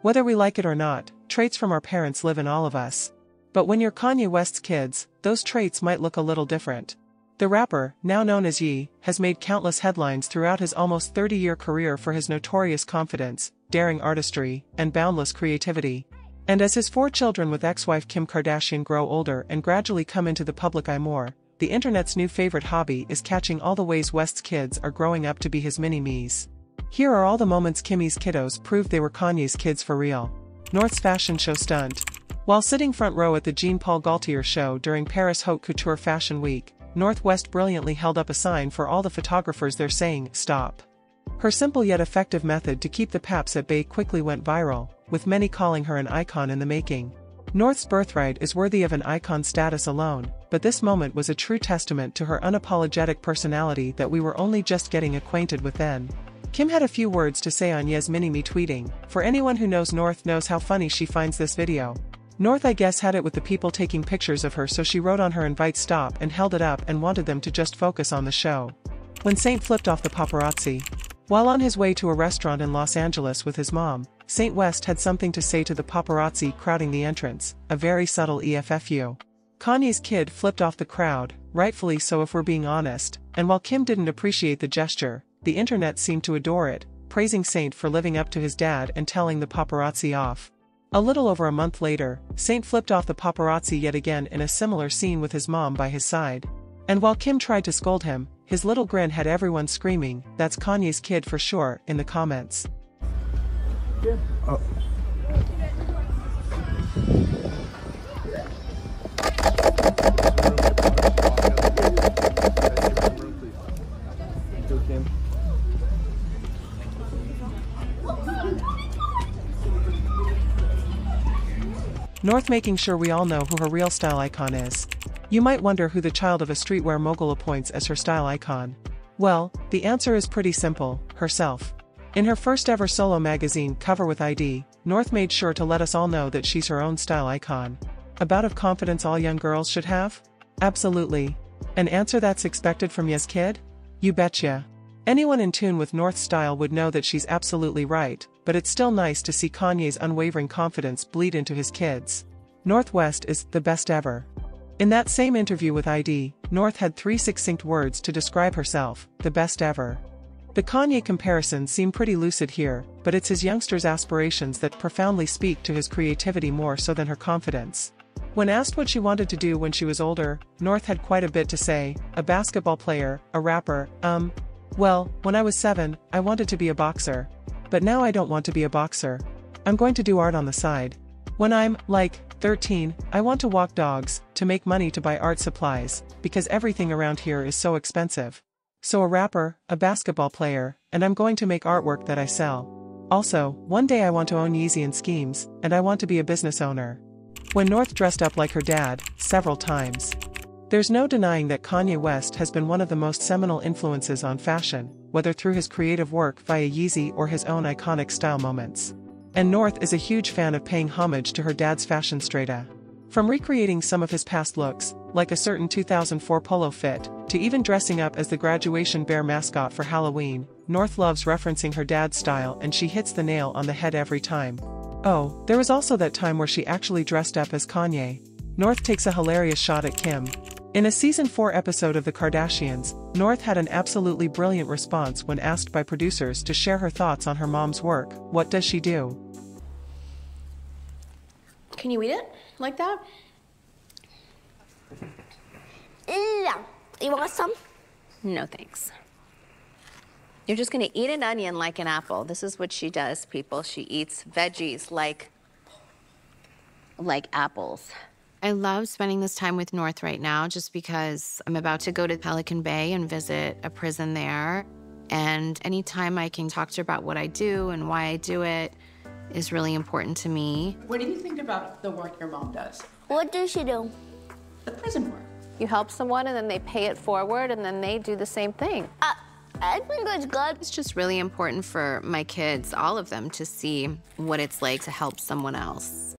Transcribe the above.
Whether we like it or not, traits from our parents live in all of us. But when you're Kanye West's kids, those traits might look a little different. The rapper, now known as Ye, has made countless headlines throughout his almost 30-year career for his notorious confidence, daring artistry, and boundless creativity. And as his 4 children with ex-wife Kim Kardashian grow older and gradually come into the public eye more, the internet's new favorite hobby is catching all the ways West's kids are growing up to be his mini-me's. Here are all the moments Kimmy's kiddos proved they were Kanye's kids for real. North's fashion show stunt. While sitting front row at the Jean-Paul Gaultier show during Paris Haute Couture Fashion Week, North West brilliantly held up a sign for all the photographers there saying, "Stop." Her simple yet effective method to keep the paps at bay quickly went viral, with many calling her an icon in the making. North's birthright is worthy of an icon status alone, but this moment was a true testament to her unapologetic personality that we were only just getting acquainted with then. Kim had a few words to say on Ye's mini-me tweeting, "For anyone who knows North knows how funny she finds this video. North I guess had it with the people taking pictures of her, so she wrote on her invite stop and held it up and wanted them to just focus on the show." When Saint flipped off the paparazzi. While on his way to a restaurant in Los Angeles with his mom, Saint West had something to say to the paparazzi crowding the entrance, a very subtle EFFU. Kanye's kid flipped off the crowd, rightfully so if we're being honest, and while Kim didn't appreciate the gesture, the internet seemed to adore it, praising Saint for living up to his dad and telling the paparazzi off. A little over a month later, Saint flipped off the paparazzi yet again in a similar scene with his mom by his side. And while Kim tried to scold him, his little grin had everyone screaming, "That's Kanye's kid for sure," in the comments. Yeah. Oh. North making sure we all know who her real style icon is. You might wonder who the child of a streetwear mogul appoints as her style icon. Well, the answer is pretty simple, herself. In her first ever solo magazine cover with ID, North made sure to let us all know that she's her own style icon. A bout of confidence all young girls should have? Absolutely. An answer that's expected from Ye's kid? You betcha. Anyone in tune with North's style would know that she's absolutely right, but it's still nice to see Kanye's unwavering confidence bleed into his kids. North West is the best ever. In that same interview with ID, North had 3 succinct words to describe herself, the best ever. The Kanye comparisons seem pretty lucid here, but it's his youngster's aspirations that profoundly speak to his creativity more so than her confidence. When asked what she wanted to do when she was older, North had quite a bit to say: a basketball player, a rapper, well, when I was 7, I wanted to be a boxer. But now I don't want to be a boxer. I'm going to do art on the side. When I'm, like, 13, I want to walk dogs, to make money to buy art supplies, because everything around here is so expensive. So a rapper, a basketball player, and I'm going to make artwork that I sell. Also, one day I want to own Yeezy and Schemes, and I want to be a business owner. When North dressed up like her dad, several times. There's no denying that Kanye West has been one of the most seminal influences on fashion, whether through his creative work via Yeezy or his own iconic style moments. And North is a huge fan of paying homage to her dad's fashion strata. From recreating some of his past looks, like a certain 2004 polo fit, to even dressing up as the graduation bear mascot for Halloween, North loves referencing her dad's style, and she hits the nail on the head every time. Oh, there was also that time where she actually dressed up as Kanye. North takes a hilarious shot at Kim. In a season 4 episode of The Kardashians, North had an absolutely brilliant response when asked by producers to share her thoughts on her mom's work. What does she do? Can you eat it like that? Yeah. You want some? No, thanks. You're just gonna eat an onion like an apple. This is what she does, people. She eats veggies like apples. I love spending this time with North right now just because I'm about to go to Pelican Bay and visit a prison there. And anytime I can talk to her about what I do and why I do it is really important to me. What do you think about the work your mom does? What does she do? The prison work. You help someone and then they pay it forward and then they do the same thing. I think that's good. It's just really important for my kids, all of them, to see what it's like to help someone else.